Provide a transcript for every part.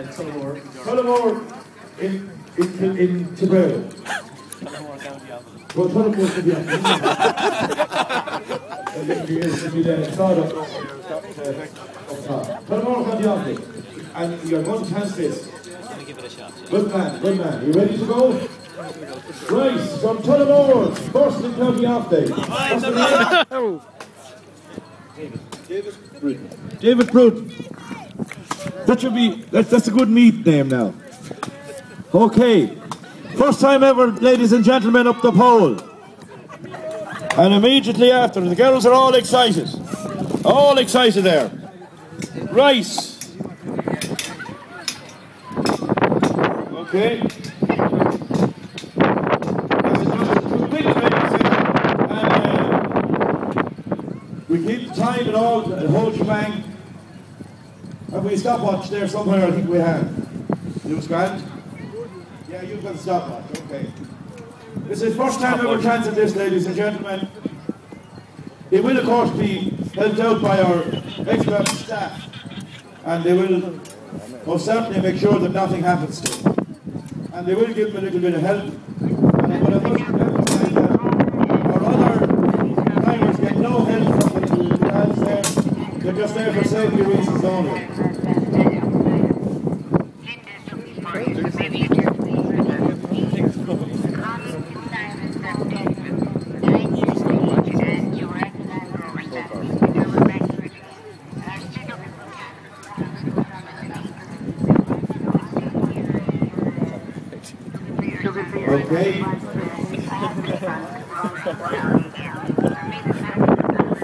Tullamore in Tibrera. Well, Tullamore should be on. Tullamore on the office. And you're going to chance this. Good man, good man. You ready to go? Rice from Tullamore, first in County Offaly. David Bruton. That should be, that's a good meat name now. Okay. First time ever, ladies and gentlemen, up the pole. And immediately after, the girls are all excited. All excited there. Rice. Okay. We keep the time and all, the whole shebang. Have we a stopwatch there somewhere? I think we have. You was grand? Yeah, you've got a stopwatch, okay. This is the first time ever chancing this, ladies and gentlemen. It will, of course, be helped out by our expert staff. And they will most certainly make sure that nothing happens to them. And they will give them a little bit of help. And I must emphasize that our other drivers get no help from the lads there. They're just there for safety reasons only. Okay.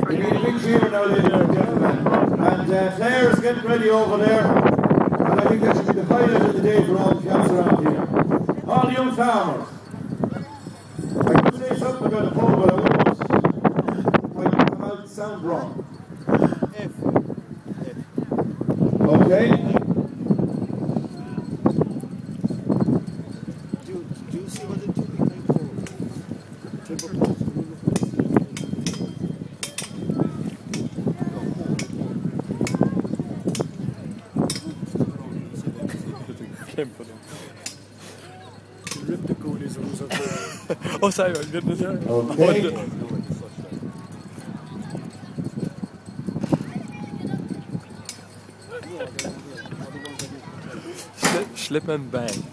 We need a big cheer now, ladies and gentlemen. And Claire is getting ready over there. And I think that should be the highlight of the day for all the camps around here. All the young farmers. I could say something about the pole, but I won't. Might come out and sound wrong. Okay. Oh, sorry, I'm getting it there. Okay. Slip and bang.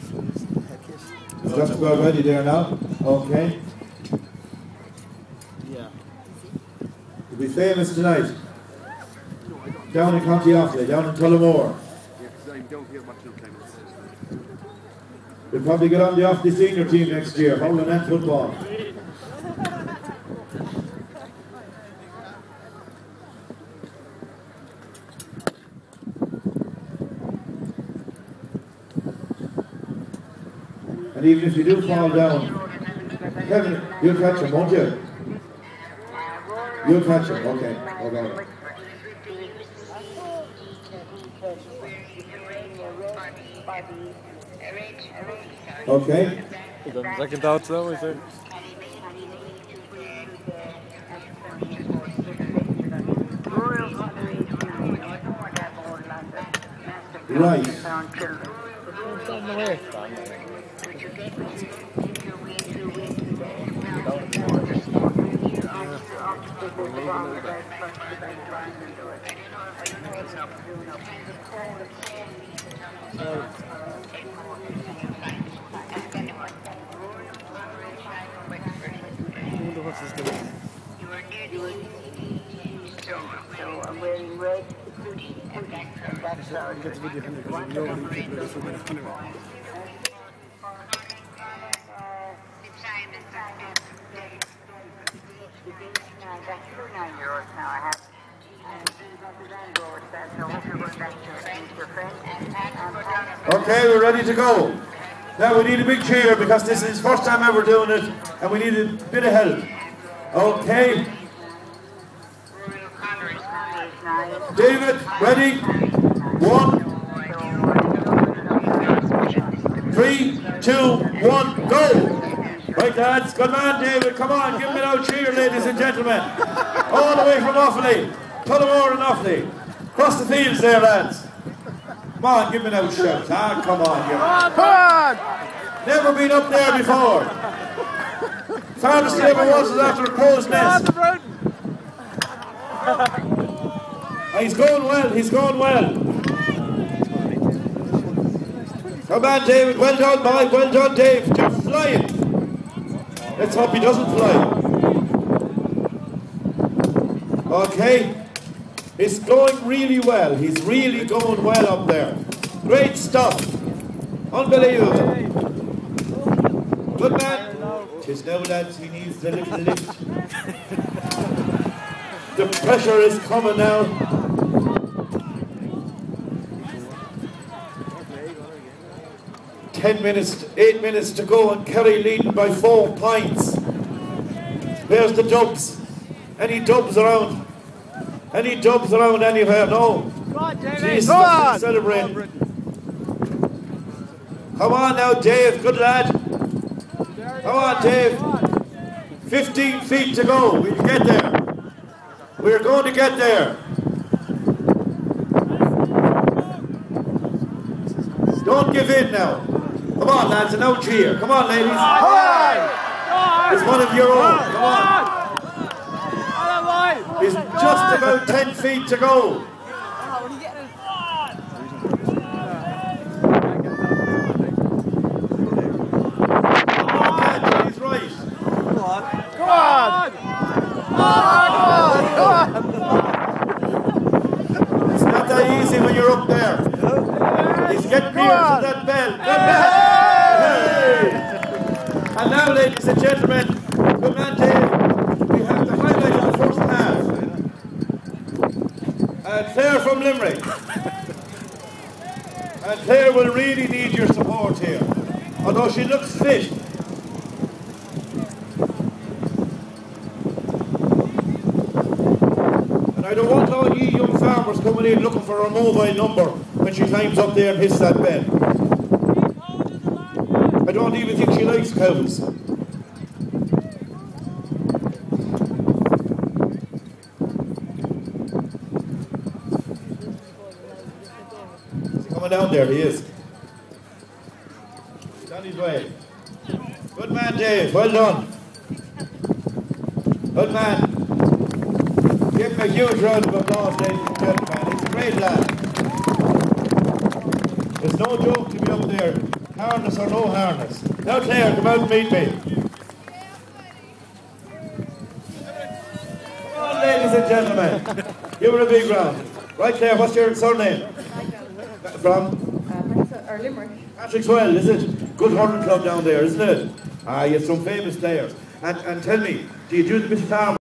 Just about ready there now. Okay. Yeah. You'll be famous tonight. Down in County Offaly, down in Tullamore. We'll probably get on the Offaly senior team next year, howling at football. And even if you do fall down, Kevin, you'll catch him, won't you? You'll catch him, okay. Okay. Okay. Second out though, is it? Right. So I'm wearing red and that's our Okay, we're ready to go. Now we need a big cheer because this is first time ever doing it and we need a bit of help. Okay. David, ready? 1, 3, 2, 1, go! Right lads, good man David, come on, give me a loud cheer ladies and gentlemen. All the way from Offaly, Tullamore and Offaly. Across the fields there lads. Come on, give me no shout. Ah, come on, you. Come on! Never been up there before. Farthest he ever was after a crow's nest. He's going well, he's going well. Come on, David, well done, boy, well done, Dave. You're flying. Let's hope he doesn't fly. Okay. It's going really well. He's really going well up there. Great stuff. Unbelievable. Good man. Tis now, lads, he needs the little lift. The pressure is coming now. Eight minutes to go, and Kerry leading by 4 points. There's the dubs. Any dubs around? Any dubs around anywhere? No. Jesus, let's celebrate. Come on now, Dave. Good lad. Come on, Dave. 15 feet to go. We can get there. We're going to get there. Don't give in now. Come on, lads, an out cheer. Come on, ladies. It's one of your own. Come on. It's just about 10 feet to go. He's right. Come on. It's not that easy when you're up there. He's getting near to that bell. Hey! And now, ladies and gentlemen, good man, Dave, we have the highlight of the first half. Claire from Limerick. And Claire will really need your support here, although she looks fit. And I don't want all you young farmers coming in looking for her mobile number when she climbs up there and hits that bell. I don't even think she likes cows. Coming down there, he is. He's on his way. Good man, Dave. Well done. Good man. Give him a huge round of applause, ladies and gentlemen. He's a great lad. There's no joke to be up there. Harness or no harness. Now, Claire, come out and meet me. Come on, ladies and gentlemen. Give her a big round. Right, Claire, what's your surname? From? Limerick. Patrick's Well, is it? Good hurling club down there, isn't it? Ah, you have some famous players. And tell me, do you do the bit of farm?